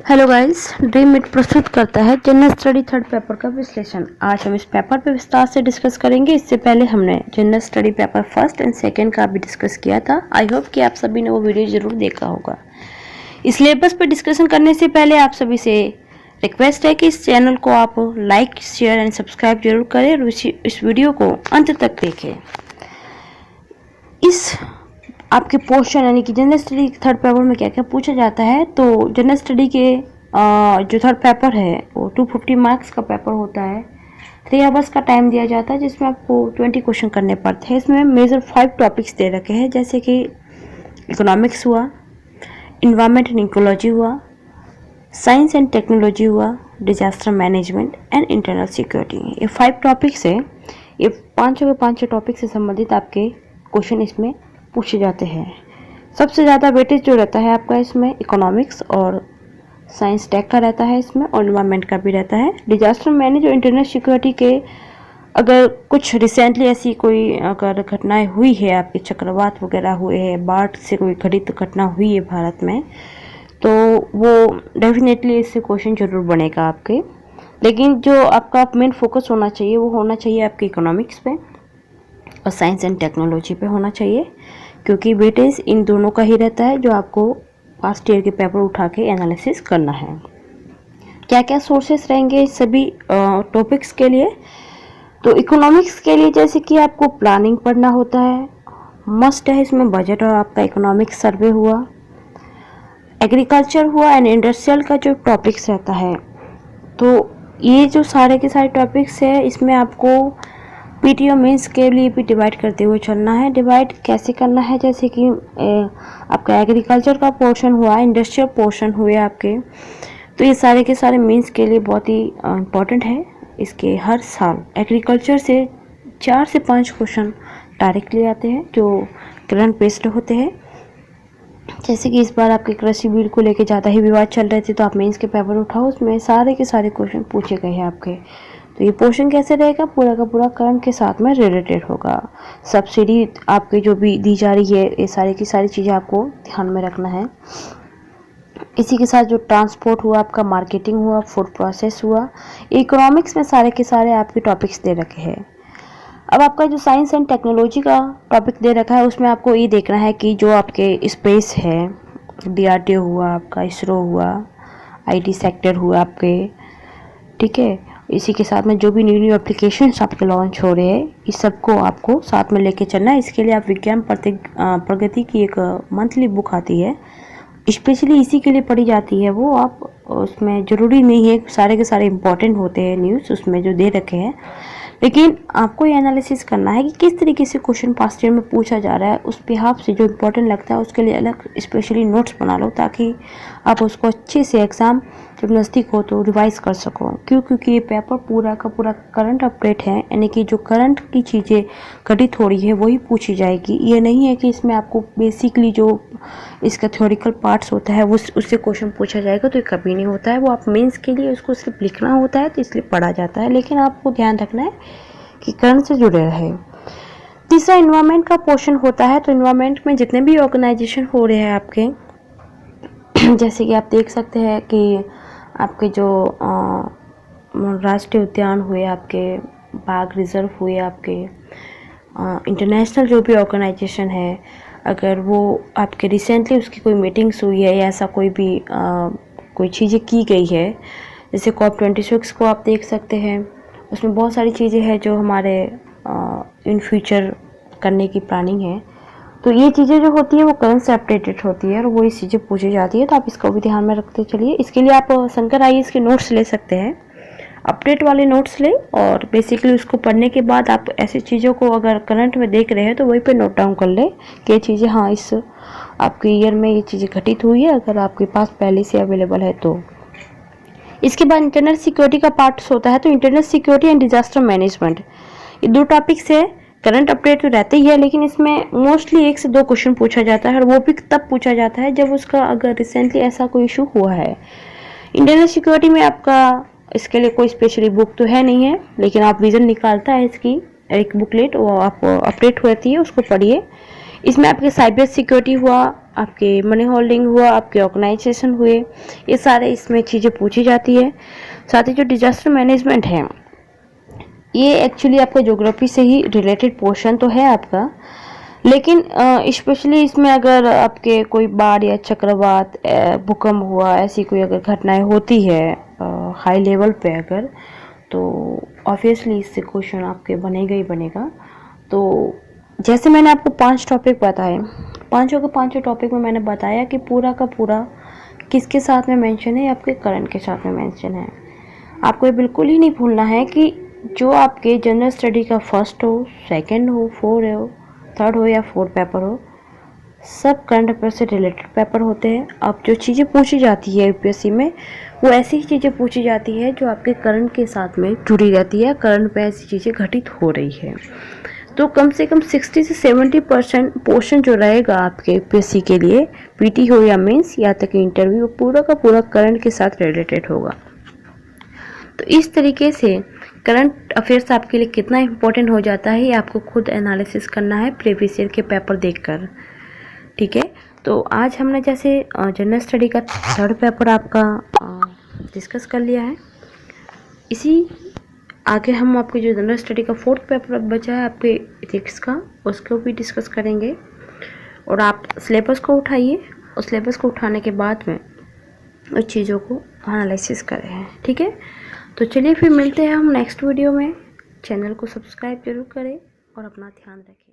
Hello guys, dream meet प्रस्तुत करता है जनरल स्टडी थर्ड पेपर का विश्लेषण। आज हम इस पेपर पर विस्तार से डिस्कस करेंगे। इससे पहले हमने general study paper first and second का भी डिस्कस किया था। आई होप कि आप सभी ने वो वीडियो जरूर देखा होगा। इस सिलेबस पर डिस्कशन करने से पहले आप सभी से रिक्वेस्ट है कि इस चैनल को आप लाइक, शेयर एंड सब्सक्राइब जरूर करें और इस वीडियो को अंत तक देखें। इस आपके पोर्शन यानी कि जनरल स्टडी थर्ड पेपर में क्या क्या पूछा जाता है, तो जनरल स्टडी के जो थर्ड पेपर है वो 250 मार्क्स का पेपर होता है। 3 आवर्स का टाइम दिया जाता है जिसमें आपको 20 क्वेश्चन करने पड़ते हैं। इसमें मेजर 5 टॉपिक्स दे रखे हैं, जैसे कि इकोनॉमिक्स हुआ, इन्वायरमेंट एंड इकोलॉजी हुआ, साइंस एंड टेक्नोलॉजी हुआ, disaster management and internal security. ये 5 टॉपिक्स है। ये 5 टॉपिक से संबंधित आपके क्वेश्चन इसमें पूछे जाते हैं। सबसे ज़्यादा वेटेज जो रहता है आपका इसमें इकोनॉमिक्स और साइंस टेक का रहता है इसमें, और इन्वायरमेंट का भी रहता है। डिजास्टर मैनेज और इंटरनल सिक्योरिटी के अगर कुछ रिसेंटली ऐसी कोई अगर घटनाएं हुई है, आपके चक्रवात वगैरह हुए हैं, बाढ़ से कोई घटित घटना हुई है भारत में, तो वो डेफिनेटली इससे क्वेश्चन जरूर बनेगा आपके। लेकिन जो आपका मेन फोकस होना चाहिए वो होना चाहिए आपके इकोनॉमिक्स पे और साइंस एंड टेक्नोलॉजी पे होना चाहिए, क्योंकि वेटेज इन दोनों का ही रहता है जो आपको पास्ट ईयर के पेपर उठा के एनालिसिस करना है। क्या क्या सोर्सेस रहेंगे इस सभी टॉपिक्स के लिए, तो इकोनॉमिक्स के लिए जैसे कि आपको प्लानिंग पढ़ना होता है, मस्ट है इसमें बजट और आपका इकोनॉमिक सर्वे हुआ, एग्रीकल्चर हुआ एंड इंडस्ट्रियल का जो टॉपिक्स रहता है। तो ये जो सारे के सारे टॉपिक्स है इसमें आपको पीटीओ मेंस के लिए भी डिवाइड करते हुए चलना है। डिवाइड कैसे करना है, जैसे कि आपका एग्रीकल्चर का पोर्शन हुआ, इंडस्ट्रियल पोर्शन हुए आपके, तो ये सारे के सारे मेंस के लिए बहुत ही इम्पोर्टेंट है। इसके हर साल एग्रीकल्चर से 4 से 5 क्वेश्चन डायरेक्टली आते हैं जो करंट बेस्ड होते हैं। जैसे कि इस बार आपके कृषि बिल को लेके ज़्यादा ही विवाद चल रहे थे, तो आप मेंस के पेपर उठाओ, उसमें सारे के सारे क्वेश्चन पूछे गए हैं आपके। तो ये पोर्शन कैसे रहेगा, पूरा का पूरा करंट के साथ में रिलेटेड होगा। सब्सिडी आपके जो भी दी जा रही है, ये सारी की सारी चीज़ें आपको ध्यान में रखना है। इसी के साथ जो ट्रांसपोर्ट हुआ आपका, मार्केटिंग हुआ, फूड प्रोसेस हुआ, इकोनॉमिक्स में सारे के सारे आपके टॉपिक्स दे रखे हैं। अब आपका जो साइंस एंड टेक्नोलॉजी का टॉपिक दे रखा है उसमें आपको ये देखना है कि जो आपके स्पेस है, DRDO हुआ आपका, इसरो हुआ, IT सेक्टर हुआ आपके, ठीक है। इसी के साथ में जो भी न्यू एप्लीकेशंस आपके लॉन्च हो रहे हैं, इस सबको आपको साथ में लेके चलना है। इसके लिए आप विज्ञान प्रगति की एक मंथली बुक आती है, स्पेशली इसी के लिए पढ़ी जाती है वो। आप उसमें ज़रूरी नहीं है सारे के सारे इम्पोर्टेंट होते हैं न्यूज़ उसमें जो दे रखे हैं, लेकिन आपको ये एनालिसिस करना है कि किस तरीके से क्वेश्चन पास्ट ईयर में पूछा जा रहा है। उस बिहाफ से जो इम्पोर्टेंट लगता है उसके लिए अलग स्पेशली नोट्स बना लो, ताकि आप उसको अच्छे से एग्ज़ाम जब नज़दीक हो तो रिवाइज कर सको। क्योंकि ये पेपर पूरा का पूरा करंट अपडेट है, यानी कि जो करंट की चीज़ें घटित हो रही है वही पूछी जाएगी। ये नहीं है कि इसमें आपको बेसिकली जो इसका थ्योरिकल पार्ट्स होता है वो उससे क्वेश्चन पूछा जाएगा, तो ये कभी नहीं होता है। वो आप मेंस के लिए उसको सिर्फ लिखना होता है, तो इसलिए पढ़ा जाता है, लेकिन आपको ध्यान रखना है कि करंट से जुड़े रहे। तीसरा इन्वायरमेंट का पोर्शन होता है। तो इन्वायरमेंट में जितने भी ऑर्गेनाइजेशन हो रहे हैं आपके, जैसे कि आप देख सकते हैं कि आपके जो राष्ट्रीय उद्यान हुए आपके, बाघ रिजर्व हुए आपके, इंटरनेशनल जो भी ऑर्गेनाइजेशन है, अगर वो आपके रिसेंटली उसकी कोई मीटिंग्स हुई है या ऐसा कोई भी कोई चीज़ें की गई है, जैसे COP26 को आप देख सकते हैं, उसमें बहुत सारी चीज़ें हैं जो हमारे इन फ्यूचर करने की प्लानिंग है। तो ये चीज़ें जो होती है वो करंट से अपडेटेड होती है और वो इस चीज़ें पूछी जाती है, तो आप इसको भी ध्यान में रखते चलिए। इसके लिए आप शंकर IAS के नोट्स ले सकते हैं, अपडेट वाले नोट्स ले, और बेसिकली उसको पढ़ने के बाद आप ऐसी चीज़ों को अगर करंट में देख रहे हैं तो वहीं पे नोट डाउन कर ले कि ये चीज़ें हाँ इस आपके ईयर में ये चीज़ें घटित हुई है, अगर आपके पास पहले से अवेलेबल है तो। इसके बाद इंटरनल सिक्योरिटी का पार्ट होता है। तो internal security and disaster management, ये 2 टॉपिक्स है। करंट अपडेट तो रहते ही है, लेकिन इसमें मोस्टली 1 से 2 क्वेश्चन पूछा जाता है, और वो भी तब पूछा जाता है जब उसका अगर रिसेंटली ऐसा कोई इशू हुआ है। इंटरनल सिक्योरिटी में आपका इसके लिए कोई स्पेशली बुक तो है नहीं है, लेकिन आप विजन निकालता है इसकी एक बुकलेट, वो आप अपडेट होती है, उसको पढ़िए। इसमें आपके साइबर सिक्योरिटी हुआ, आपके मनी होल्डिंग हुआ, आपके ऑर्गेनाइजेशन हुए, ये सारे इसमें चीज़ें पूछी जाती है। साथ ही जो डिजास्टर मैनेजमेंट है ये एक्चुअली आपका ज्योग्राफी से ही रिलेटेड पोर्शन तो है आपका, लेकिन स्पेशली इसमें अगर आपके कोई बाढ़ या चक्रवात, भूकंप हुआ, ऐसी कोई अगर घटनाएं होती है हाई लेवल पे अगर, तो ऑब्वियसली इससे क्वेश्चन आपके बनेगा ही बनेगा। तो जैसे मैंने आपको 5 टॉपिक बताए, पांचों के पांचों टॉपिक में मैंने बताया कि पूरा का पूरा किसके साथ में मेंशन है, आपके करंट के साथ में मेंशन है। आपको ये बिल्कुल ही नहीं भूलना है कि जो आपके जनरल स्टडी का फर्स्ट हो, सेकंड हो, फोर्थ हो, थर्ड हो या फोर्थ पेपर हो, सब करंट अफेयर से रिलेटेड पेपर होते हैं। अब जो चीज़ें पूछी जाती है यूपीएससी में वो ऐसी ही चीज़ें पूछी जाती है जो आपके करंट के साथ में जुड़ी रहती है, करंट पे ऐसी चीज़ें घटित हो रही है। तो कम से कम 60 से 70% पोर्शन जो रहेगा आपके यूपीएससी के लिए, पीटी हो या मेंस या तक इंटरव्यू, वो पूरा का पूरा करंट के साथ रिलेटेड होगा। तो इस तरीके से करंट अफेयर्स आपके लिए कितना इम्पोर्टेंट हो जाता है ये आपको खुद एनालिसिस करना है प्रीवियस ईयर के पेपर देखकर, ठीक है। तो आज हमने जैसे जनरल स्टडी का थर्ड पेपर आपका डिस्कस कर लिया है। इसी आगे हम आपके जो जनरल स्टडी का फोर्थ पेपर बचा है आपके इथिक्स का, उसको भी डिस्कस करेंगे। और आप सिलेबस को उठाइए और सिलेबस को उठाने के बाद में उस चीज़ों को एनालिसिस करें हैं, ठीक है। तो चलिए फिर मिलते हैं हम नेक्स्ट वीडियो में। चैनल को सब्सक्राइब जरूर करें और अपना ध्यान रखें।